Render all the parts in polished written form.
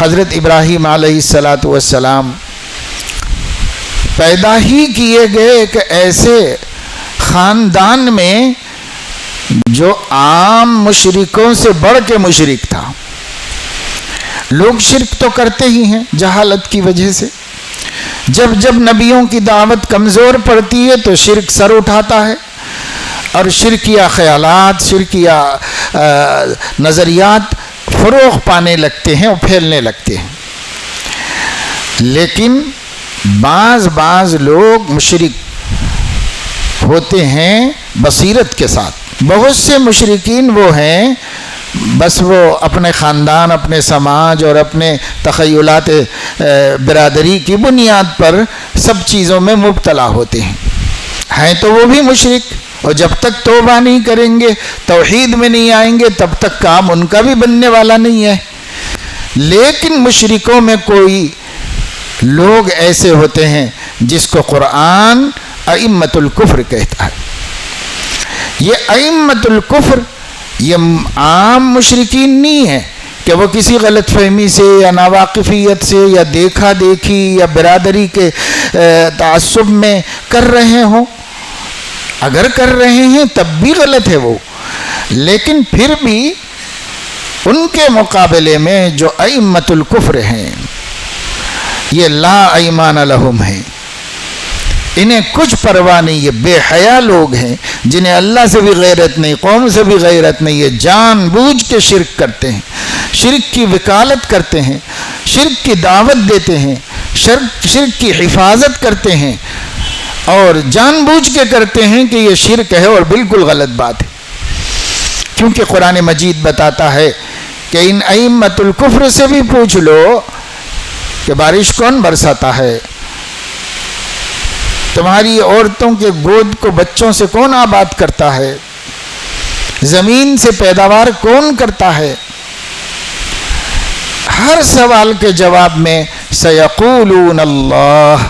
حضرت ابراہیم علیہ الصلاۃ والسلام پیدا ہی کیے گئے ایک ایسے خاندان میں جو عام مشرکوں سے بڑھ کے مشرک تھا. لوگ شرک تو کرتے ہی ہیں جہالت کی وجہ سے. جب جب نبیوں کی دعوت کمزور پڑتی ہے تو شرک سر اٹھاتا ہے اور شرکیہ خیالات، شرکیہ نظریات فروغ پانے لگتے ہیں اور پھیلنے لگتے ہیں. لیکن بعض لوگ مشرک ہوتے ہیں بصیرت کے ساتھ. بہت سے مشرکین وہ ہیں بس وہ اپنے خاندان، اپنے سماج اور اپنے تخیلات برادری کی بنیاد پر سب چیزوں میں مبتلا ہوتے ہیں تو وہ بھی مشرک، اور جب تک توبہ نہیں کریں گے، توحید میں نہیں آئیں گے، تب تک کام ان کا بھی بننے والا نہیں ہے. لیکن مشرکوں میں کوئی لوگ ایسے ہوتے ہیں جس کو قرآن ائمۃ الکفر کہتا ہے. یہ ائمۃ الکفر یہ عام مشرکین نہیں ہے کہ وہ کسی غلط فہمی سے یا ناواقفیت سے یا دیکھا دیکھی یا برادری کے تعصب میں کر رہے ہوں. اگر کر رہے ہیں تب بھی غلط ہے وہ، لیکن پھر بھی ان کے مقابلے میں جو ائمۃ الکفر ہیں یہ لا ایمان لہم ہیں. انہیں کچھ پرواہ نہیں، یہ بے حیا لوگ ہیں جنہیں اللہ سے بھی غیرت نہیں، قوم سے بھی غیرت نہیں. یہ جان بوجھ کے شرک کرتے ہیں، شرک کی وکالت کرتے ہیں، شرک کی دعوت دیتے ہیں، شرک کی حفاظت کرتے ہیں، اور جان بوجھ کے کرتے ہیں کہ یہ شرک ہے اور بالکل غلط بات ہے. کیونکہ قرآن مجید بتاتا ہے کہ ان ائمۃ الکفر سے بھی پوچھ لو کہ بارش کون برساتا ہے، تمہاری عورتوں کے گود کو بچوں سے کون آباد کرتا ہے، زمین سے پیداوار کون کرتا ہے. ہر سوال کے جواب میں سیقولون اللہ،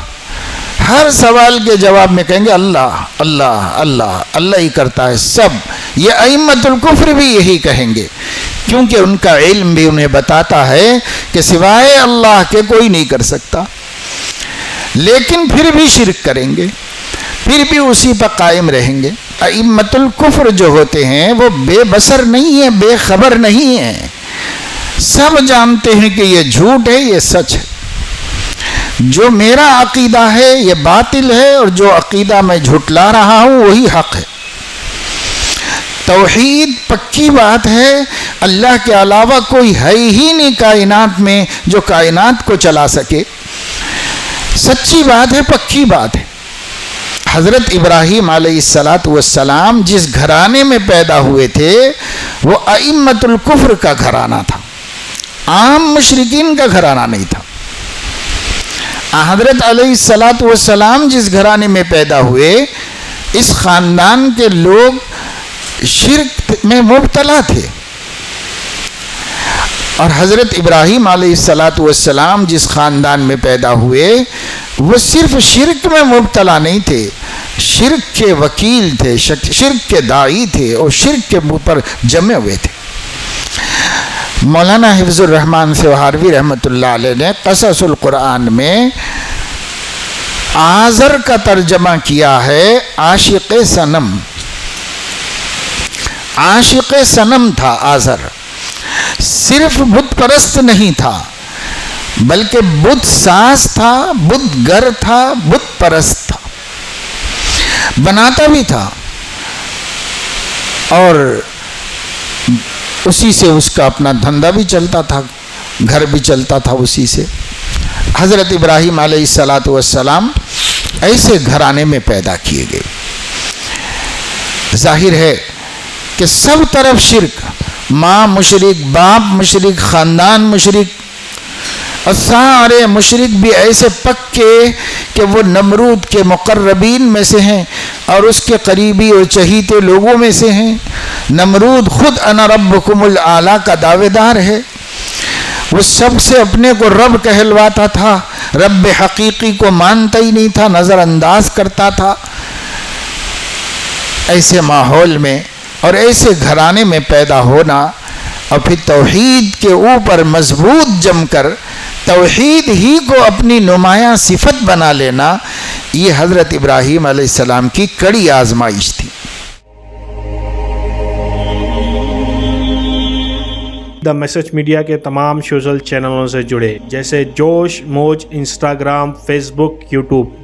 ہر سوال کے جواب میں کہیں گے اللہ اللہ اللہ، اللہ ہی کرتا ہے سب. یہ ائمۃ الکفر بھی یہی کہیں گے، کیونکہ ان کا علم بھی انہیں بتاتا ہے کہ سوائے اللہ کے کوئی نہیں کر سکتا. لیکن پھر بھی شرک کریں گے، پھر بھی اسی پر قائم رہیں گے. ائمۃ الکفر جو ہوتے ہیں وہ بے بصر نہیں ہیں، بے خبر نہیں ہیں، سب جانتے ہیں کہ یہ جھوٹ ہے، یہ سچ ہے. جو میرا عقیدہ ہے یہ باطل ہے، اور جو عقیدہ میں جھٹلا رہا ہوں وہی حق ہے. توحید پکی بات ہے، اللہ کے علاوہ کوئی ہے ہی نہیں کائنات میں جو کائنات کو چلا سکے. سچی بات ہے، پکی بات ہے. حضرت ابراہیم علیہ الصلاۃ والسلام جس گھرانے میں پیدا ہوئے تھے وہ ائمۃ الکفر کا گھرانہ تھا، عام مشرکین کا گھرانہ نہیں تھا. حضرت علیہ الصلاۃ والسلام جس گھرانے میں پیدا ہوئے اس خاندان کے لوگ شرک میں مبتلا تھے، اور حضرت ابراہیم علیہ الصلاۃ والسلام جس خاندان میں پیدا ہوئے وہ صرف شرک میں مبتلا نہیں تھے، شرک کے وکیل تھے، شرک کے داعی تھے، اور شرک کے منہ پر جمے ہوئے تھے. مولانا حفظ الرحمان سوہاروی رحمۃ اللہ علیہ نے قصص القرآن میں آزر کا ترجمہ کیا ہے عاشق صنم. عاشق صنم تھا آزر، صرف بت پرست نہیں تھا بلکہ بت ساز تھا، بت گر تھا، بت پرست تھا، بناتا بھی تھا اور اسی سے اس کا اپنا دھندا بھی چلتا تھا، گھر بھی چلتا تھا اسی سے. حضرت ابراہیم علیہ الصلاۃ والسلام ایسے گھرانے میں پیدا کیے گئے. ظاہر ہے کہ سب طرف شرک، ماں مشرک، باپ مشرک، خاندان مشرک، اور سارے مشرک بھی ایسے پکے کہ وہ نمرود کے مقربین میں سے ہیں اور اس کے قریبی اور چہیتے لوگوں میں سے ہیں. نمرود خود انا ربکم الاعلی کا دعوے دار ہے، وہ سب سے اپنے کو رب کہلواتا تھا، رب حقیقی کو مانتا ہی نہیں تھا، نظر انداز کرتا تھا. ایسے ماحول میں اور ایسے گھرانے میں پیدا ہونا اور پھر توحید کے اوپر مضبوط جم کر توحید ہی کو اپنی نمایاں صفت بنا لینا، یہ حضرت ابراہیم علیہ السلام کی کڑی آزمائش تھی۔ دا میسج میڈیا کے تمام سوشل چینلوں سے جڑے، جیسے جوش موج، انسٹاگرام، فیس بک، یوٹیوب۔